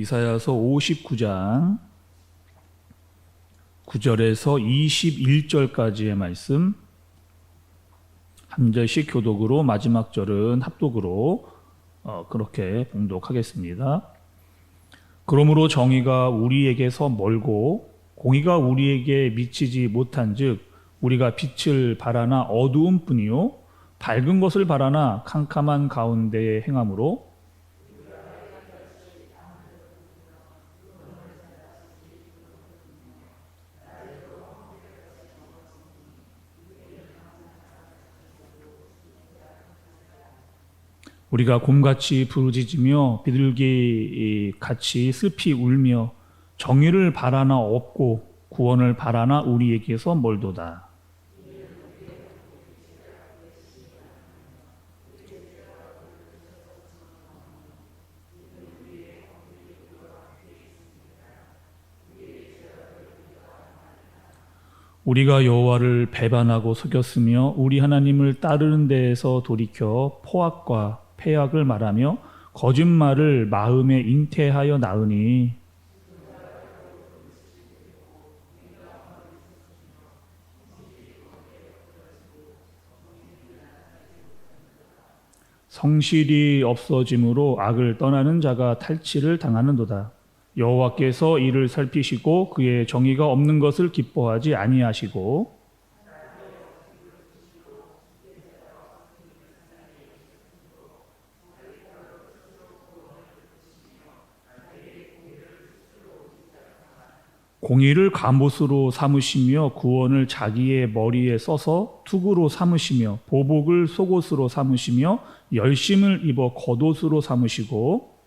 이사야서 59장 9절에서 21절까지의 말씀, 한 절씩 교독으로, 마지막 절은 합독으로 그렇게 봉독하겠습니다. 그러므로 정의가 우리에게서 멀고 공의가 우리에게 미치지 못한즉 우리가 빛을 바라나 어두운 뿐이요 밝은 것을 바라나 캄캄한 가운데에 행함으로 우리가 곰같이 부르짖으며 비둘기같이 슬피 울며 정의를 바라나 없고 구원을 바라나 우리에게서 멀도다. 우리가 여호와를 배반하고 속였으며 우리 하나님을 따르는 데에서 돌이켜 포악과 패악을 말하며 거짓말을 마음에 잉태하여 낳으니 성실이 없어짐으로 악을 떠나는 자가 탈취를 당하는도다. 여호와께서 이를 살피시고 그의 정의가 없는 것을 기뻐하지 아니하시고 공의를 갑옷으로 삼으시며 구원을 자기의 머리에 써서 투구로 삼으시며 보복을 속옷으로 삼으시며 열심을 입어 겉옷으로 삼으시고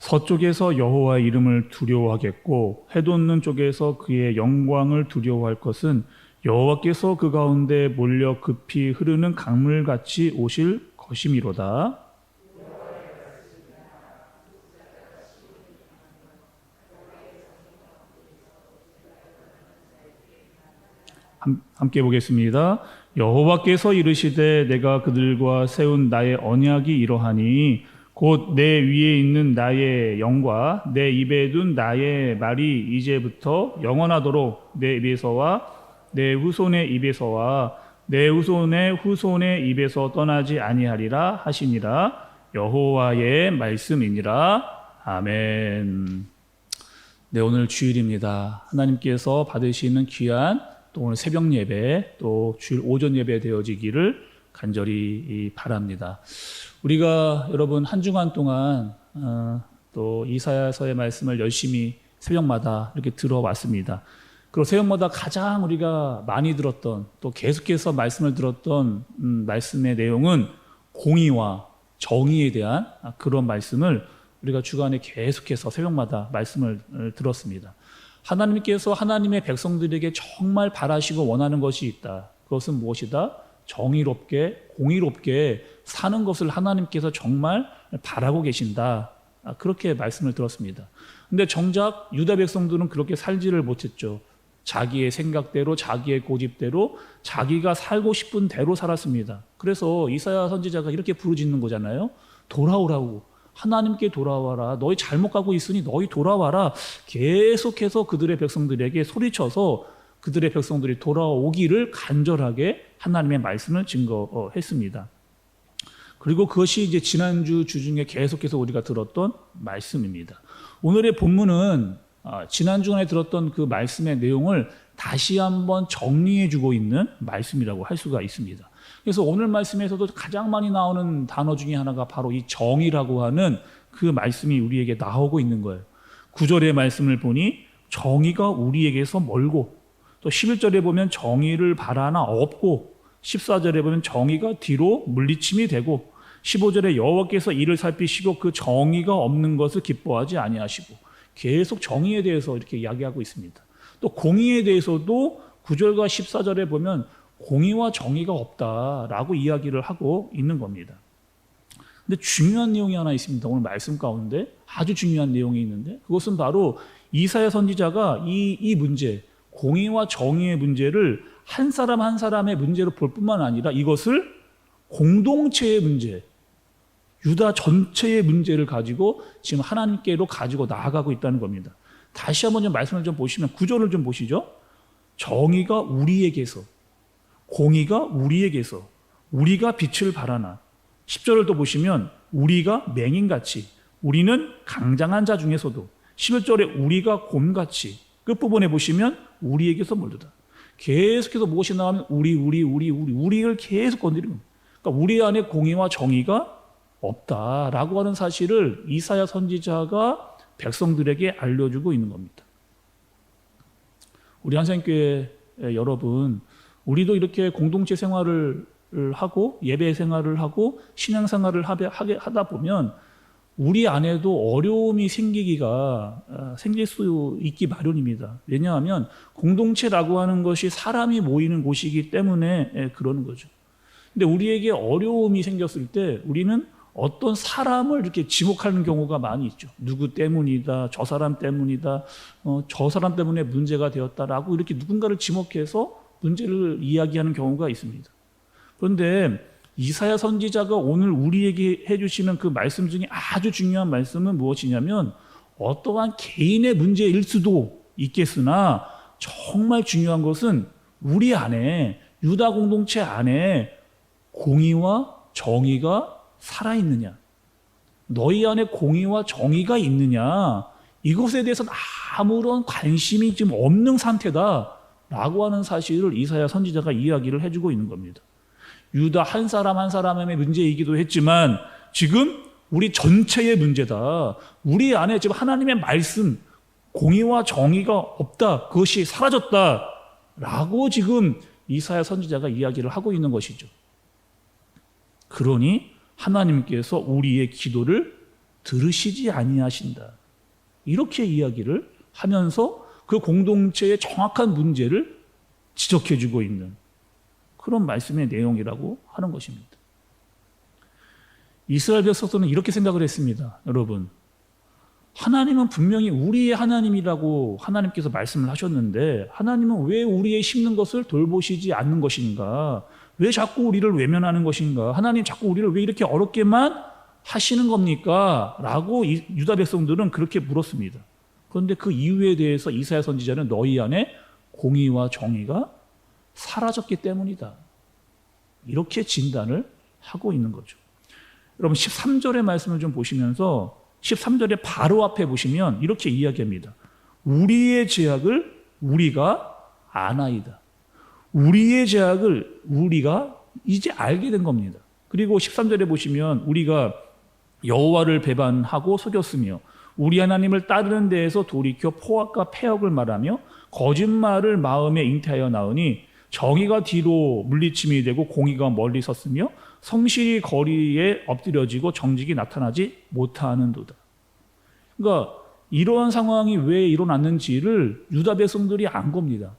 서쪽에서 여호와의 이름을 두려워하겠고 해돋는 쪽에서 그의 영광을 두려워할 것은 여호와께서 그 가운데 몰려 급히 흐르는 강물같이 오실 것이미로다. 함께 보겠습니다. 여호와께서 이르시되 내가 그들과 세운 나의 언약이 이러하니 곧 내 위에 있는 나의 영과 내 입에 둔 나의 말이 이제부터 영원하도록 내 입에서와 내 후손의 입에서와 내 후손의 후손의 입에서 떠나지 아니하리라 하시니라. 여호와의 말씀이니라. 아멘. 네, 오늘 주일입니다. 하나님께서 받으시는 귀한 또 오늘 새벽 예배 또 주일 오전 예배 되어지기를 간절히 바랍니다. 우리가 여러분 한 주간 동안 또 이사야서의 말씀을 열심히 새벽마다 이렇게 들어왔습니다. 그리고 새벽마다 가장 우리가 많이 들었던 또 계속해서 말씀을 들었던 말씀의 내용은 공의와 정의에 대한 그런 말씀을 우리가 주간에 계속해서 새벽마다 말씀을 들었습니다. 하나님께서 하나님의 백성들에게 정말 바라시고 원하는 것이 있다. 그것은 무엇이다? 정의롭게 공의롭게 사는 것을 하나님께서 정말 바라고 계신다. 그렇게 말씀을 들었습니다. 근데 정작 유다 백성들은 그렇게 살지를 못했죠. 자기의 생각대로 자기의 고집대로 자기가 살고 싶은 대로 살았습니다. 그래서 이사야 선지자가 이렇게 부르짖는 거잖아요. 돌아오라고. 하나님께 돌아와라. 너희 잘못 가고 있으니 너희 돌아와라. 계속해서 그들의 백성들에게 소리쳐서 그들의 백성들이 돌아오기를 간절하게 하나님의 말씀을 증거했습니다. 그리고 그것이 이제 지난주 주중에 계속해서 우리가 들었던 말씀입니다. 오늘의 본문은 지난 주간에 들었던 그 말씀의 내용을 다시 한번 정리해주고 있는 말씀이라고 할 수가 있습니다. 그래서 오늘 말씀에서도 가장 많이 나오는 단어 중에 하나가 바로 이 정의라고 하는 그 말씀이 우리에게 나오고 있는 거예요. 9절의 말씀을 보니 정의가 우리에게서 멀고 또 11절에 보면 정의를 바라나 없고 14절에 보면 정의가 뒤로 물리침이 되고 15절에 여호와께서 이를 살피시고 그 정의가 없는 것을 기뻐하지 아니하시고 계속 정의에 대해서 이렇게 이야기하고 있습니다. 또 공의에 대해서도 9절과 14절에 보면 공의와 정의가 없다라고 이야기를 하고 있는 겁니다. 근데 중요한 내용이 하나 있습니다. 오늘 말씀 가운데 아주 중요한 내용이 있는데 그것은 바로 이사야 선지자가 이 문제, 공의와 정의의 문제를 한 사람 한 사람의 문제로 볼 뿐만 아니라 이것을 공동체의 문제, 유다 전체의 문제를 가지고 지금 하나님께로 가지고 나아가고 있다는 겁니다. 다시 한번 좀 말씀을 좀 보시면 구조를 좀 보시죠. 정의가 우리에게서, 공의가 우리에게서, 우리가 빛을 발하나. 10절을 또 보시면 우리가 맹인같이, 우리는 강장한 자 중에서도. 11절에 우리가 곰같이, 끝부분에 보시면 우리에게서 멀다. 계속해서 무엇이 나오면 우리를 계속 건드리는 겁니다. 그러니까 우리 안에 공의와 정의가 없다라고 하는 사실을 이사야 선지자가 백성들에게 알려주고 있는 겁니다. 우리 한샘교회 여러분, 우리도 이렇게 공동체 생활을 하고 예배 생활을 하고 신앙 생활을 하다 보면 우리 안에도 어려움이 생길 수 있기 마련입니다. 왜냐하면 공동체라고 하는 것이 사람이 모이는 곳이기 때문에 그러는 거죠. 근데 우리에게 어려움이 생겼을 때 우리는 어떤 사람을 이렇게 지목하는 경우가 많이 있죠. 누구 때문이다, 저 사람 때문이다, 저 사람 때문에 문제가 되었다라고 이렇게 누군가를 지목해서 문제를 이야기하는 경우가 있습니다. 그런데 이사야 선지자가 오늘 우리에게 해주시는 그 말씀 중에 아주 중요한 말씀은 무엇이냐면 어떠한 개인의 문제일 수도 있겠으나 정말 중요한 것은 우리 안에, 유다 공동체 안에 공의와 정의가 살아있느냐, 너희 안에 공의와 정의가 있느냐, 이것에 대해서는 아무런 관심이 지금 없는 상태다라고 하는 사실을 이사야 선지자가 이야기를 해주고 있는 겁니다. 유다 한 사람 한 사람의 문제이기도 했지만 지금 우리 전체의 문제다. 우리 안에 지금 하나님의 말씀, 공의와 정의가 없다, 그것이 사라졌다라고 지금 이사야 선지자가 이야기를 하고 있는 것이죠. 그러니 하나님께서 우리의 기도를 들으시지 아니하신다, 이렇게 이야기를 하면서 그 공동체의 정확한 문제를 지적해주고 있는 그런 말씀의 내용이라고 하는 것입니다. 이스라엘 백성들은 이렇게 생각을 했습니다. 여러분, 하나님은 분명히 우리의 하나님이라고 하나님께서 말씀을 하셨는데 하나님은 왜 우리의 심는 것을 돌보시지 않는 것인가? 왜 자꾸 우리를 외면하는 것인가? 하나님 자꾸 우리를 왜 이렇게 어렵게만 하시는 겁니까? 라고 유다 백성들은 그렇게 물었습니다. 그런데 그 이유에 대해서 이사야 선지자는 너희 안에 공의와 정의가 사라졌기 때문이다, 이렇게 진단을 하고 있는 거죠. 여러분 13절의 말씀을 좀 보시면서 13절의 바로 앞에 보시면 이렇게 이야기합니다. 우리의 죄악을 우리가 아나이다. 우리의 죄악을 우리가 이제 알게 된 겁니다. 그리고 13절에 보시면 우리가 여호와를 배반하고 속였으며 우리 하나님을 따르는 데에서 돌이켜 포악과 패역을 말하며 거짓말을 마음에 잉태하여 나으니 정의가 뒤로 물리침이 되고 공의가 멀리 섰으며 성실히 거리에 엎드려지고 정직이 나타나지 못하는도다. 그러니까 이러한 상황이 왜 일어났는지를 유다 백성들이 안 겁니다.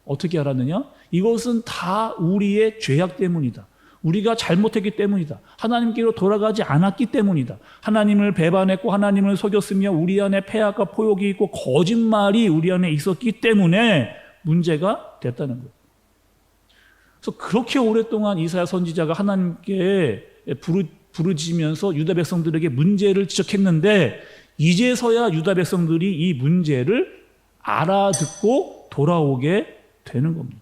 어떻게 알았느냐? 이것은 다 우리의 죄악 때문이다. 우리가 잘못했기 때문이다. 하나님께로 돌아가지 않았기 때문이다. 하나님을 배반했고 하나님을 속였으며 우리 안에 패악과 포욕이 있고 거짓말이 우리 안에 있었기 때문에 문제가 됐다는 거예요. 그래서 그렇게 오랫동안 이사야 선지자가 하나님께 부르짖으면서 유다 백성들에게 문제를 지적했는데 이제서야 유다 백성들이 이 문제를 알아듣고 돌아오게 되는 겁니다.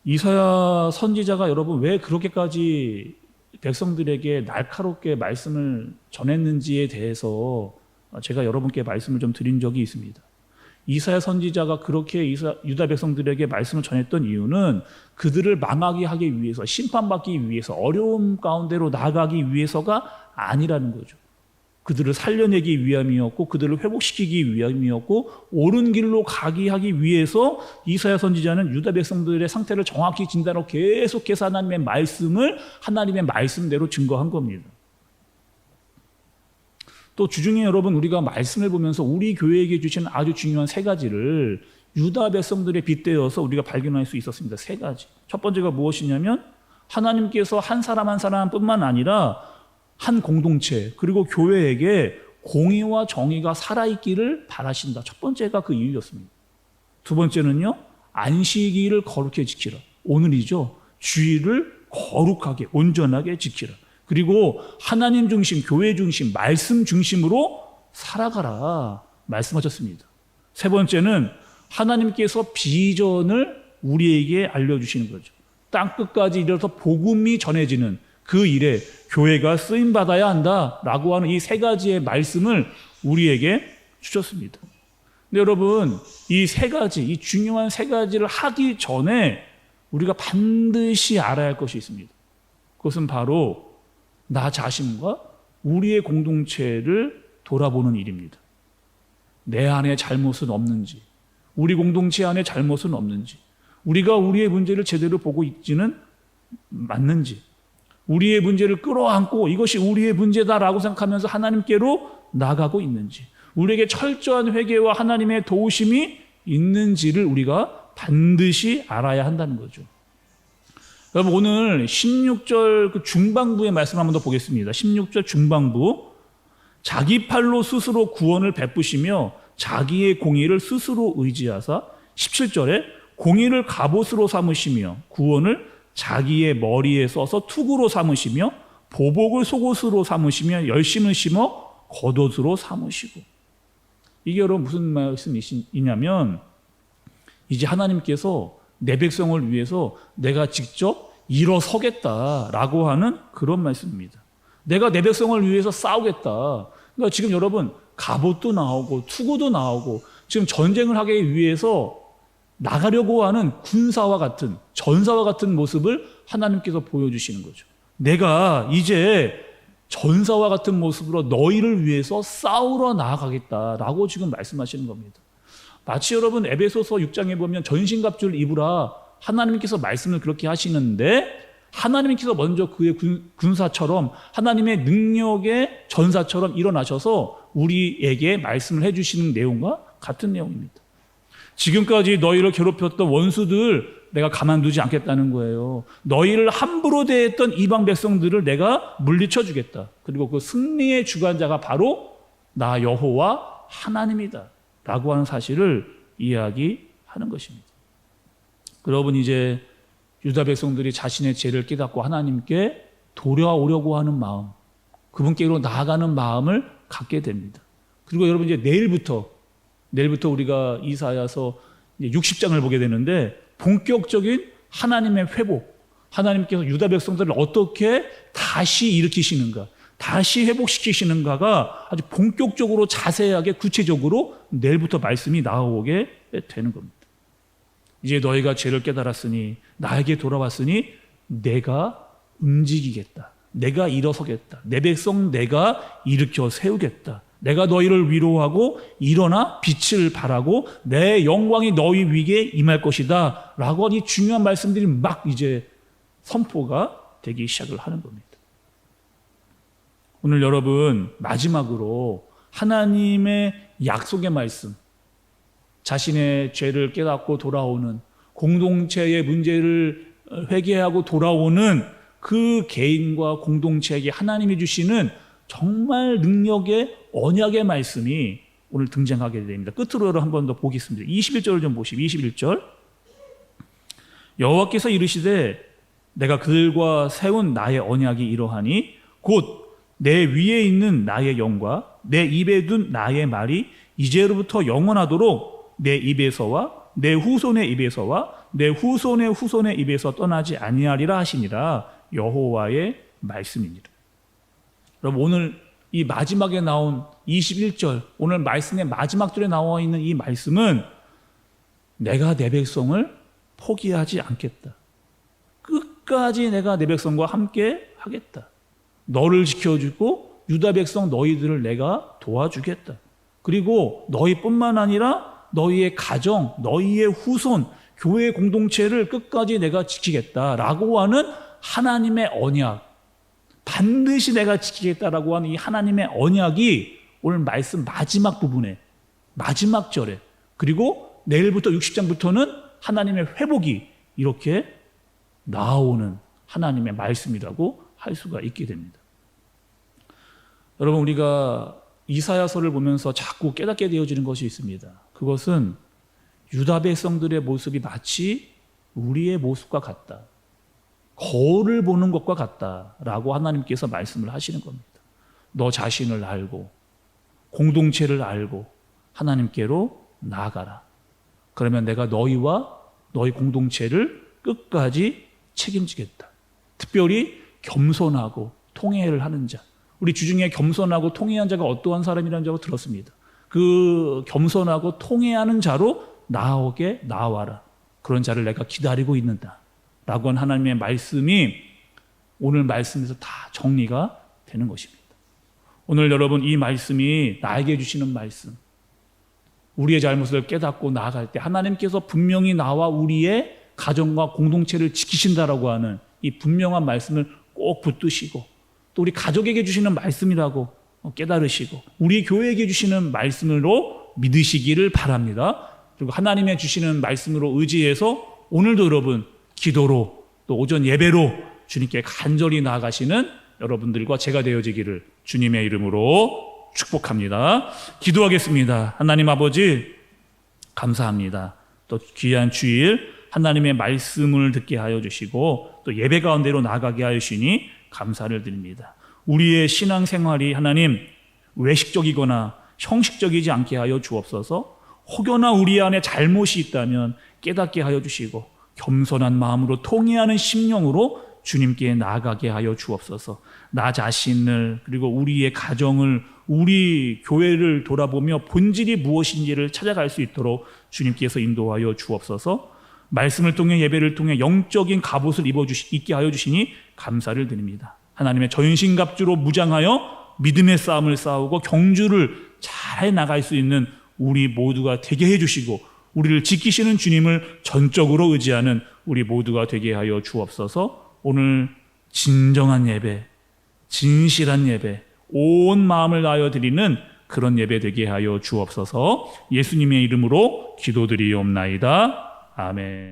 이사야 선지자가 여러분 왜 그렇게까지 백성들에게 날카롭게 말씀을 전했는지에 대해서 제가 여러분께 말씀을 좀 드린 적이 있습니다. 이사야 선지자가 그렇게 유다 백성들에게 말씀을 전했던 이유는 그들을 망하게 하기 위해서, 심판받기 위해서, 어려움 가운데로 나아가기 위해서가 아니라는 거죠. 그들을 살려내기 위함이었고 그들을 회복시키기 위함이었고 옳은 길로 가게 하기 위해서 이사야 선지자는 유다 백성들의 상태를 정확히 진단하고 계속해서 하나님의 말씀을 하나님의 말씀대로 증거한 겁니다. 또 주중에 여러분 우리가 말씀을 보면서 우리 교회에게 주시는 아주 중요한 세 가지를 유다 백성들에 빗대어서 우리가 발견할 수 있었습니다. 세 가지. 첫 번째가 무엇이냐면 하나님께서 한 사람 한 사람뿐만 아니라 한 공동체 그리고 교회에게 공의와 정의가 살아있기를 바라신다. 첫 번째가 그 이유였습니다. 두 번째는요, 안식일을 거룩히 지키라. 오늘이죠. 주일을 거룩하게 온전하게 지키라. 그리고 하나님 중심, 교회 중심, 말씀 중심으로 살아가라 말씀하셨습니다. 세 번째는 하나님께서 비전을 우리에게 알려주시는 거죠. 땅끝까지 이르러서 복음이 전해지는 그 일에 교회가 쓰임받아야 한다라고 하는 이 세 가지의 말씀을 우리에게 주셨습니다. 근데 여러분, 이 세 가지, 이 중요한 세 가지를 하기 전에 우리가 반드시 알아야 할 것이 있습니다. 그것은 바로 나 자신과 우리의 공동체를 돌아보는 일입니다. 내 안에 잘못은 없는지, 우리 공동체 안에 잘못은 없는지, 우리가 우리의 문제를 제대로 보고 있지는 맞는지, 우리의 문제를 끌어안고 이것이 우리의 문제다라고 생각하면서 하나님께로 나가고 있는지, 우리에게 철저한 회개와 하나님의 도우심이 있는지를 우리가 반드시 알아야 한다는 거죠. 여러분, 오늘 16절 그 중반부의 말씀 한번 더 보겠습니다. 16절 중반부. 자기 팔로 스스로 구원을 베푸시며 자기의 공의를 스스로 의지하사, 17절에 공의를 갑옷으로 삼으시며 구원을 자기의 머리에 써서 투구로 삼으시며 보복을 속옷으로 삼으시며 열심을 심어 겉옷으로 삼으시고. 이게 여러분 무슨 말씀이냐면, 이제 하나님께서 내 백성을 위해서 내가 직접 일어서겠다라고 하는 그런 말씀입니다. 내가 내 백성을 위해서 싸우겠다. 그러니까 지금 여러분 갑옷도 나오고 투구도 나오고 지금 전쟁을 하기 위해서 나가려고 하는 군사와 같은, 전사와 같은 모습을 하나님께서 보여주시는 거죠. 내가 이제 전사와 같은 모습으로 너희를 위해서 싸우러 나아가겠다라고 지금 말씀하시는 겁니다. 마치 여러분 에베소서 6장에 보면 전신갑주를 입으라 하나님께서 말씀을 그렇게 하시는데, 하나님께서 먼저 그의 군사처럼 하나님의 능력의 전사처럼 일어나셔서 우리에게 말씀을 해주시는 내용과 같은 내용입니다. 지금까지 너희를 괴롭혔던 원수들 내가 가만두지 않겠다는 거예요. 너희를 함부로 대했던 이방 백성들을 내가 물리쳐 주겠다. 그리고 그 승리의 주관자가 바로 나 여호와 하나님이다 라고 하는 사실을 이야기하는 것입니다. 여러분, 이제 유다 백성들이 자신의 죄를 깨닫고 하나님께 돌아오려고 하는 마음, 그분께로 나아가는 마음을 갖게 됩니다. 그리고 여러분, 이제 내일부터 우리가 이사야서 60장을 보게 되는데, 본격적인 하나님의 회복, 하나님께서 유다 백성들을 어떻게 다시 일으키시는가, 다시 회복시키시는가가 아주 본격적으로 자세하게 구체적으로 내일부터 말씀이 나오게 되는 겁니다. 이제 너희가 죄를 깨달았으니, 나에게 돌아왔으니 내가 움직이겠다. 내가 일어서겠다. 내 백성 내가 일으켜 세우겠다. 내가 너희를 위로하고 일어나 빛을 발하고 내 영광이 너희 위에 임할 것이다 라고 하는 이 중요한 말씀들이 막 이제 선포가 되기 시작을 하는 겁니다. 오늘 여러분, 마지막으로 하나님의 약속의 말씀, 자신의 죄를 깨닫고 돌아오는, 공동체의 문제를 회개하고 돌아오는 그 개인과 공동체에게 하나님이 주시는 정말 능력의 언약의 말씀이 오늘 등장하게 됩니다. 끝으로 한 번 더 보겠습니다. 21절을 좀 보시죠. 21절. 여호와께서 이르시되 내가 그들과 세운 나의 언약이 이러하니 곧 내 위에 있는 나의 영과 내 입에 둔 나의 말이 이제로부터 영원하도록 내 입에서와 내 후손의 입에서와 내 후손의 후손의 입에서 떠나지 아니하리라 하시니라. 여호와의 말씀입니다. 여러분, 오늘 이 마지막에 나온 21절, 오늘 말씀의 마지막 절에 나와 있는 이 말씀은 내가 내 백성을 포기하지 않겠다. 끝까지 내가 내 백성과 함께 하겠다. 너를 지켜주고 유다 백성 너희들을 내가 도와주겠다. 그리고 너희뿐만 아니라 너희의 가정, 너희의 후손, 교회 공동체를 끝까지 내가 지키겠다라고 하는 하나님의 언약, 반드시 내가 지키겠다라고 하는 이 하나님의 언약이 오늘 말씀 마지막 부분에, 마지막 절에, 그리고 내일부터 60장부터는 하나님의 회복이 이렇게 나오는 하나님의 말씀이라고 할 수가 있게 됩니다. 여러분, 우리가 이사야서를 보면서 자꾸 깨닫게 되어지는 것이 있습니다. 그것은 유다 백성들의 모습이 마치 우리의 모습과 같다. 거울을 보는 것과 같다라고 하나님께서 말씀을 하시는 겁니다. 너 자신을 알고 공동체를 알고 하나님께로 나아가라. 그러면 내가 너희와 너희 공동체를 끝까지 책임지겠다. 특별히 겸손하고 통회를 하는 자. 우리 주중에 겸손하고 통회한 자가 어떠한 사람이라는 자고 들었습니다. 그 겸손하고 통회하는 자로 나와라. 그런 자를 내가 기다리고 있는다. 라고 한 하나님의 말씀이 오늘 말씀에서 다 정리가 되는 것입니다. 오늘 여러분 이 말씀이 나에게 주시는 말씀, 우리의 잘못을 깨닫고 나아갈 때 하나님께서 분명히 나와 우리의 가정과 공동체를 지키신다라고 하는 이 분명한 말씀을 꼭 붙드시고 또 우리 가족에게 주시는 말씀이라고 깨달으시고 우리 교회에게 주시는 말씀으로 믿으시기를 바랍니다. 그리고 하나님의 주시는 말씀으로 의지해서 오늘도 여러분 기도로 또 오전 예배로 주님께 간절히 나아가시는 여러분들과 제가 되어지기를 주님의 이름으로 축복합니다. 기도하겠습니다. 하나님 아버지 감사합니다. 또 귀한 주일 하나님의 말씀을 듣게 하여 주시고 또 예배 가운데로 나가게 하여 주시니 감사를 드립니다. 우리의 신앙생활이 하나님 외식적이거나 형식적이지 않게 하여 주옵소서. 혹여나 우리 안에 잘못이 있다면 깨닫게 하여 주시고 겸손한 마음으로 통회하는 심령으로 주님께 나아가게 하여 주옵소서. 나 자신을 그리고 우리의 가정을 우리 교회를 돌아보며 본질이 무엇인지를 찾아갈 수 있도록 주님께서 인도하여 주옵소서. 말씀을 통해 예배를 통해 영적인 갑옷을 입게 하여 주시니 감사를 드립니다. 하나님의 전신갑주로 무장하여 믿음의 싸움을 싸우고 경주를 잘 나갈 수 있는 우리 모두가 되게 해주시고 우리를 지키시는 주님을 전적으로 의지하는 우리 모두가 되게 하여 주옵소서. 오늘 진정한 예배, 진실한 예배, 온 마음을 다하여 드리는 그런 예배 되게 하여 주옵소서. 예수님의 이름으로 기도드리옵나이다. 아멘.